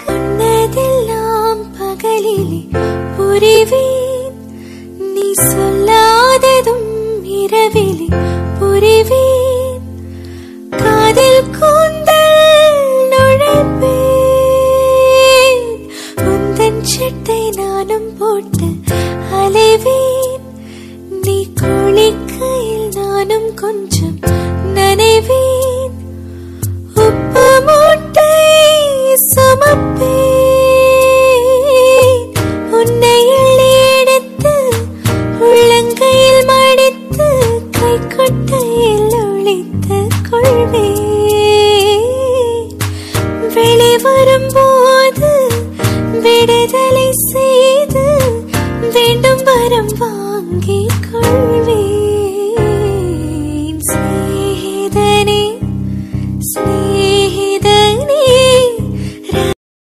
கண்ணதெல்லாம் பகலிலே புரிவேன், நீ சொல்லாததும் இரவிலே புரிவேன். காதில் கூந்தல் நுழைப்பேன், உந்தன் சட்டை நானும் போட்டு அலைவேன். நீ குளிக்கையில் நானும் கொஞ்சம் நனைவேன். உப்பு மூட்டை சுமப்பேன், உன்னை எள்ளி எடுத்து உள்ளங்கையில் மடித்து கைக்குட்டையில் ஒளித்து கொள்வேன். வெளிவரும்போது விடுதலை